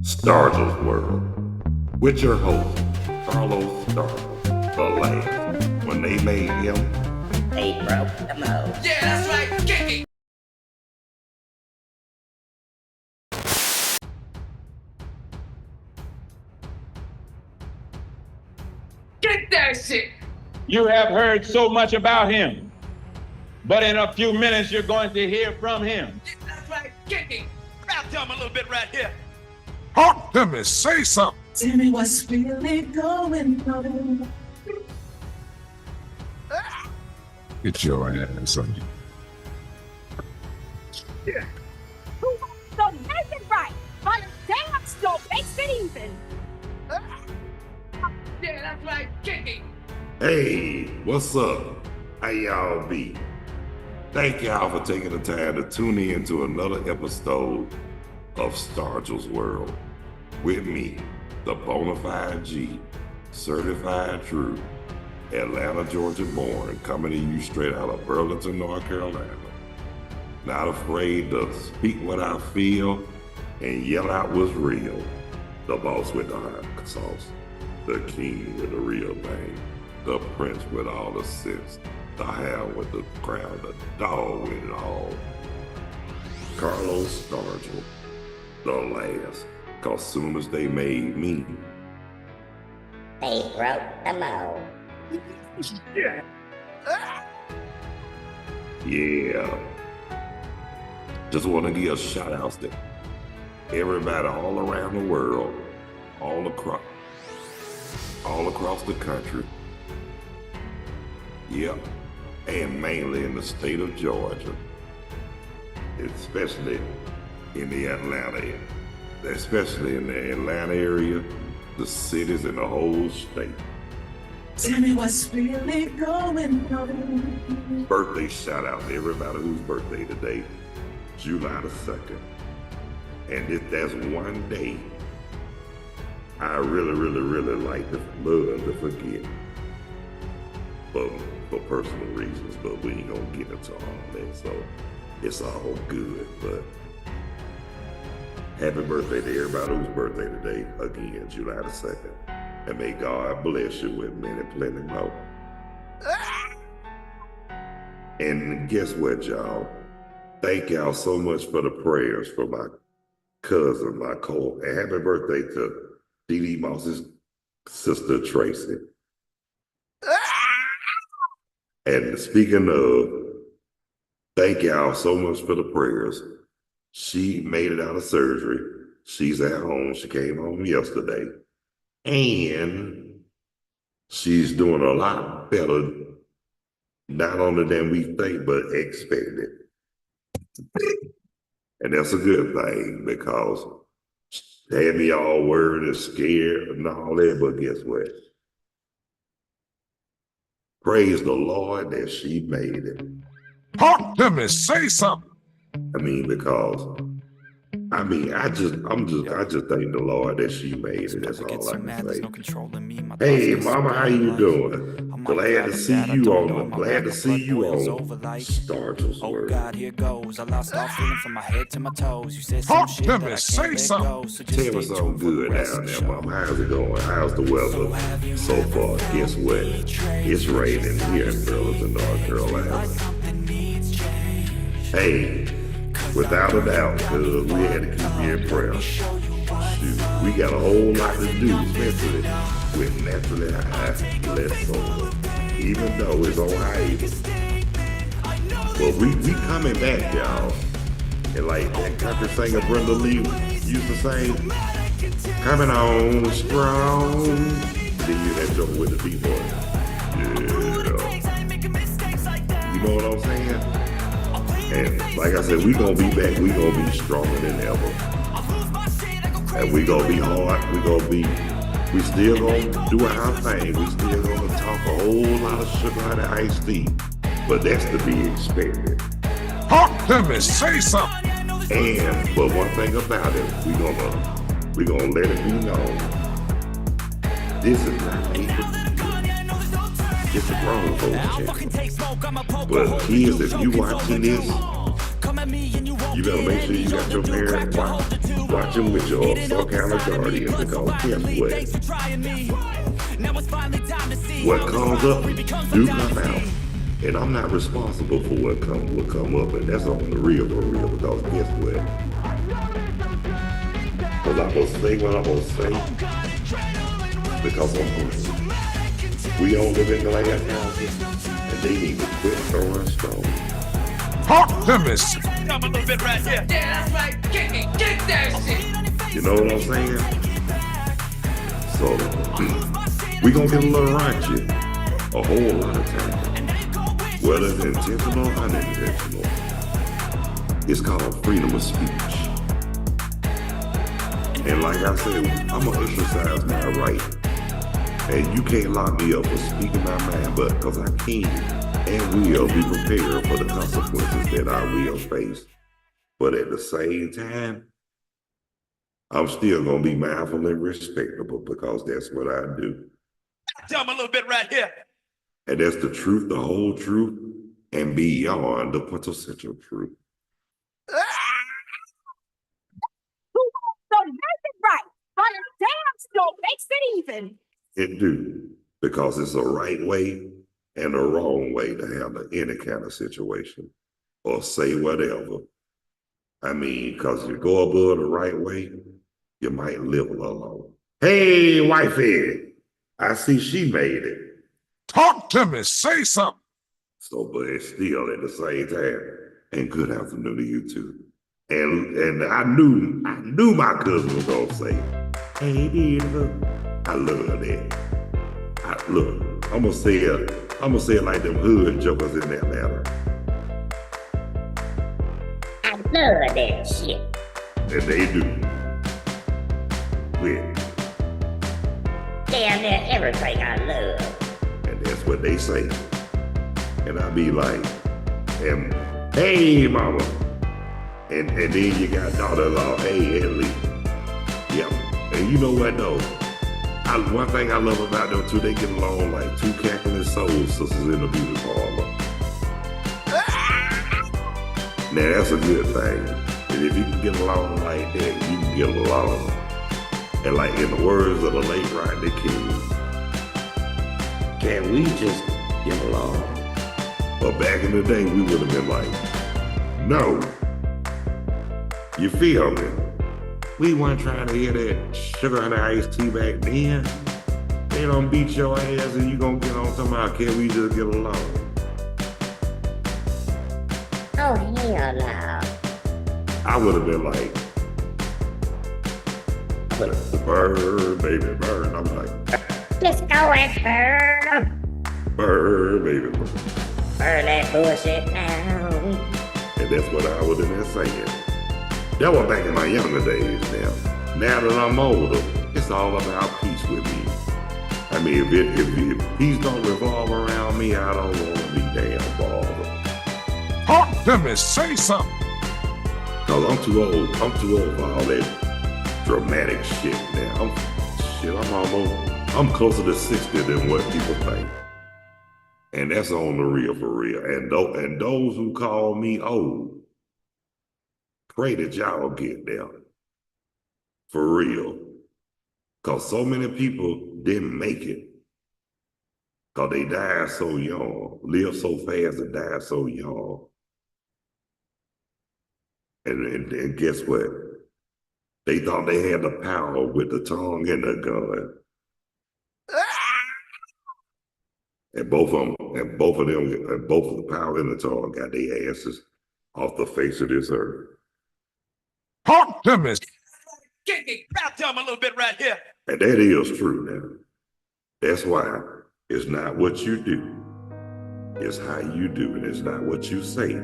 Stargell World, with your host, Carlos Stargell, the last. When they made him, they broke the mold. Yeah, that's right, kick it! Get that shit! You have heard so much about him, but in a few minutes you're going to hear from him. Yeah, that's right, kick it! I'll tell him a little bit right here. Talk to me, say something. Tell me what's really going on. Get your ass on you. Yeah. Who wants to make it right? But a damn still makes it even. Yeah, that's right, kick it! hey, what's up? How y'all be? Thank y'all for taking the time to tune in to another episode of Stargell's World with me, the Bonafide G, certified true, Atlanta, Georgia born, coming to you straight out of Burlington, North Carolina. Not afraid to speak what I feel and yell out what's real. The boss with the hot sauce, the king with the real name, the prince with all the sense, the hound with the crown, the dog with it all. Carlos Stargell, the last, cause soon as they made me, They broke the mold. Yeah. yeah. Just want to give a shout out to everybody all around the world, all across the country. Yep, and mainly in the state of Georgia, especially in the Atlanta area, especially in the Atlanta area, the cities and the whole state. Tell me what's really going on. Birthday shout out to everybody whose birthday today, July the 2nd. And if that's one day I really like to love to forget. For personal reasons, but we ain't gonna get into all that, so it's all good. But happy birthday to everybody whose birthday today, again, July the 2nd. And may God bless you with many, plenty more. And guess what, y'all? Thank y'all so much for the prayers for my cousin, my Cole. And happy birthday to Dee Dee Moss's sister, Tracy. And speaking of, thank y'all so much for the prayers. She made it out of surgery. She's at home. She came home yesterday. And she's doing a lot better, not only than we think, but expected. And that's a good thing, because they had me all worried and scared and all that, but guess what? Praise the Lord that she made it. Talk to me, say something. I mean, because I just thank the Lord that she made it. That's all I can say. Hey, Mama, how you doing? Glad to see you on. Glad to see you on Stargell's World. Talk to me, say something. Tell me something good down there, Mama. How's it going? How's the weather so far? Guess what? It's raining here in Burlington, North Carolina. Hey, without a doubt, because we had to keep you in prayer. Shoot, we got a whole lot to do, especially with naturally high blood soda, even though it's on hiatus. But we coming back, y'all. And like that country singer Brenda Lee used to say, coming on strong. Then you that joke with the people. Yeah. You know what I'm saying? And like I said, we gonna be back. We gonna be stronger than ever. And we gonna be hard. We still gonna do our thing. We still gonna talk a whole lot of sugar out of iced tea. But that's to be expected. Talk to me, say something. And but one thing about it, we gonna let it be known. This is not it's a grown folks channel. But kids, if you watching this, you better make sure you got your parents watching. watch him with your some kind of guardian, because guess what comes up do come out. And I'm not responsible for what come up, and that's on the real for real, because guess what? Because I'm gonna say what I'm gonna say, because I'm hungry. We don't live in glass houses, and they need to quit throwing stones. Talk to me. Come a little bit right here. Yeah, that's right. Kick it. Kick that shit. You know what I'm saying? So, we gonna get a little raunchy a whole lot of times. Whether it's intentional or unintentional. It's called freedom of speech. And like I said, I'm gonna exercise my right. And you can't lock me up for speaking my mind, but because I can and will be prepared for the consequences that I will face. But at the same time, I'm still gonna be mindful and respectable, because that's what I do. Tell me a little bit right here. And that's the truth, the whole truth, and beyond the quintessential truth. Who wants to make it right? But a damn still makes it even. It do, because it's a right way and a wrong way to handle any kind of situation or say whatever. I mean, because you go above the right way, you might live alone. Hey, wifey, I see she made it. Talk to me, say something. So, but it's still at the same time. And good afternoon to you too. And I knew my cousin was gonna say, hey, Eva. I love that. Look, I'm gonna say it like them hood jokers in Atlanta. I love that shit. And they do. With Damn near everything I love. and that's what they say. And I be like, hey mama. And then you got daughter-in-law, hey Ellie. Yep. And you know what though? One thing I love about them two, they get along like two cackling soul sisters in the beauty parlor. Now that's a good thing. And if you can get along like that, you can get along. And like in the words of the late Rodney King, can we just get along? But back in the day, we would have been like, no. You feel me? We weren't trying to hear that sugar and iced tea back then. They don't beat your ass and you gonna get on talking about, can we just get along? Oh, hell no. I would have been like, bird, baby, bird. I'm like, Just go and burn 'em. bird, baby, bird. Burn that bullshit now. And that's what I would have been saying. That was back in my younger days now. Now that I'm older, it's all about peace with me. I mean, if peace don't revolve around me, I don't want to be damn bothered. Talk to me, say something. Cause I'm too old for all that dramatic shit now. I'm closer to 60 than what people think. And that's on the real for real. And those who call me old, pray that y'all get there. For real. Cause so many people didn't make it. Cause they died so young, lived so fast and died so young. And guess what? They thought they had the power with the tongue and the gun. And both of the power and the tongue got their asses off the face of this earth. Talk to me. Kick it. Now tell me a little bit right here. And that is true now. That's why it's not what you do. It's how you do it. It's not what you say.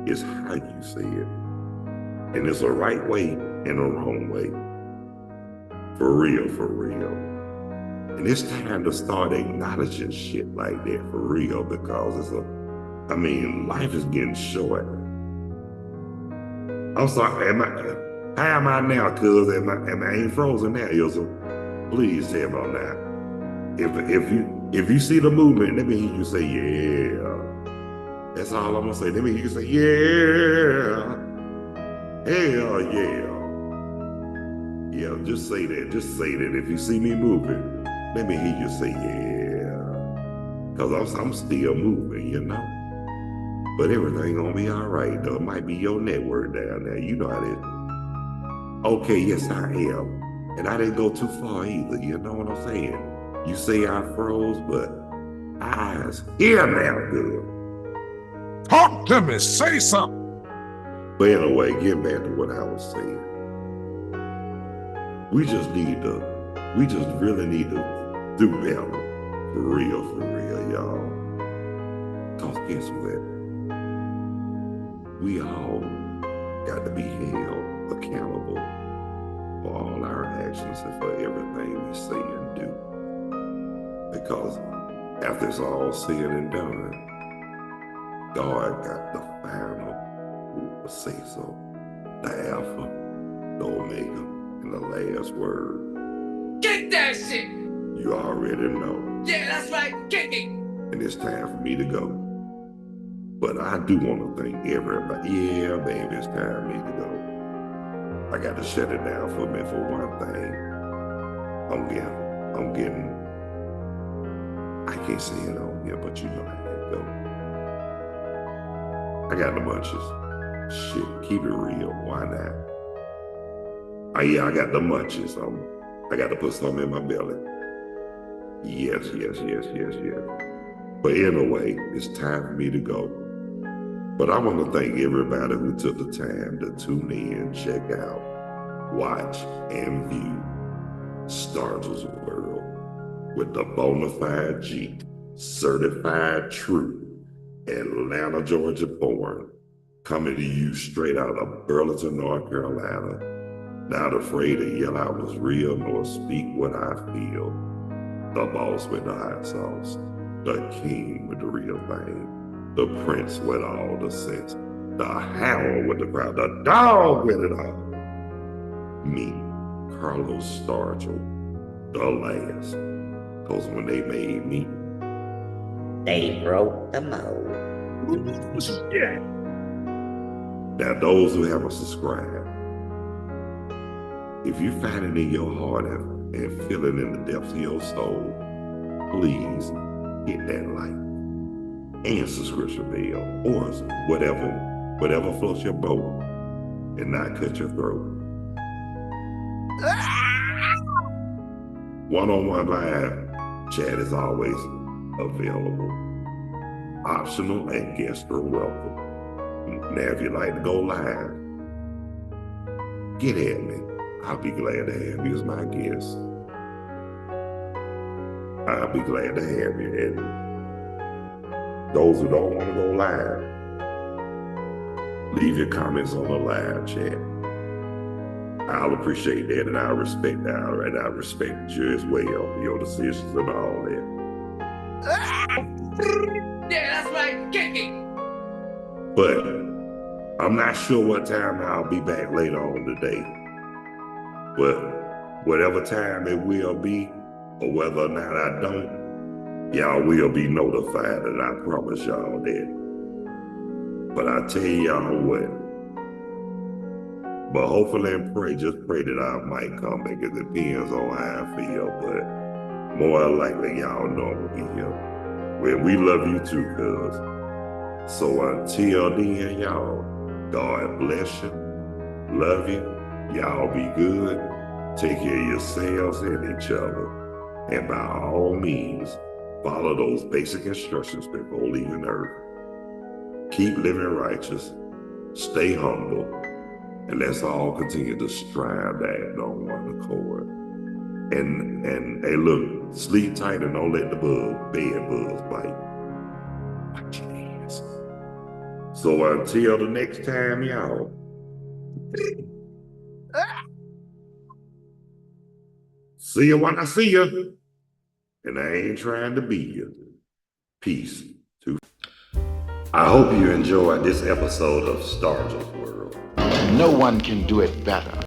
It's how you say it. And it's a right way and a wrong way. For real, for real. And it's time to start acknowledging shit like that for real, because life is getting short. I'm sorry, how am I now, cuz? Am I ain't frozen now, Ilsa? Please tell me on that. If you see the movement, let me hear you say, yeah. That's all I'm gonna say. Let me hear you say, yeah. Hell yeah. yeah. Just say that. Just say that. If you see me moving, let me hear you say, yeah. Because I'm still moving, you know. But everything gonna be all right, though. It might be your network down there. You know how it is. Okay, yes, I am. And I didn't go too far either. You know what I'm saying? You say I froze, but eyes here now, good. Talk to me. Say something. But anyway, get back to what I was saying. We just really need to do better. For real, y'all. Cause guess what? We all got to be held accountable for all our actions and for everything we say and do. Because after it's all said and done, God got the final say so, the Alpha, the Omega, and the last word. Kick that shit! You already know. Yeah, that's right, kick it! And it's time for me to go. But I do want to thank everybody. Yeah, baby, it's time for me to go. I got to shut it down for a minute for one thing. I can't say it on here, but you know how that go. I got the munchies. Shit, keep it real. Why not? Yeah, I got the munchies. I got to put something in my belly. Yes. But anyway, it's time for me to go. But I want to thank everybody who took the time to tune in, check out, watch, and view Stargell's World with the bona-fide G, certified true, Atlanta, Georgia born, coming to you straight out of Burlington, North Carolina. Not afraid to yell out what's real nor speak what I feel. The boss with the hot sauce, the king with the real thing, the prince with all the sense, the hound with the crowd, the dog with it all. Me, Carlos Stargell, the last. Cause when they made me, They broke the mold. yeah. Now those who haven't subscribed, if you find it in your heart and feel it in the depths of your soul, please hit that like and subscription bell or whatever floats your boat and not cut your throat. One-on-one live chat is always available. Optional and guests are welcome. Now if you'd like to go live, get at me. I'll be glad to have you as my guest. I'll be glad to have you. And those who don't want to go live, leave your comments on the live chat. I'll appreciate that, and I'll respect that, and I respect you as well, your decisions and all that. Yeah, that's right, kick it! But I'm not sure what time I'll be back later on today. But whatever time it will be, or whether or not I don't, y'all will be notified, and I promise y'all that. But I tell y'all what, but hopefully and just pray that I might come back. It depends on how I feel, but more likely y'all know I'm gonna be here. Well, we love you too, cuz. So until then, y'all, God bless you, love you, y'all be good, take care of yourselves and each other, and by all means, follow those basic instructions before leaving Earth. Keep living righteous, stay humble, and let's all continue to strive to act on one accord. And hey, look, sleep tight and don't let the bed bugs bite. Watch your ass. So until the next time, y'all. See you when I see you. And I ain't trying to be you. Peace. I hope you enjoyed this episode of Stargell's World. No one can do it better.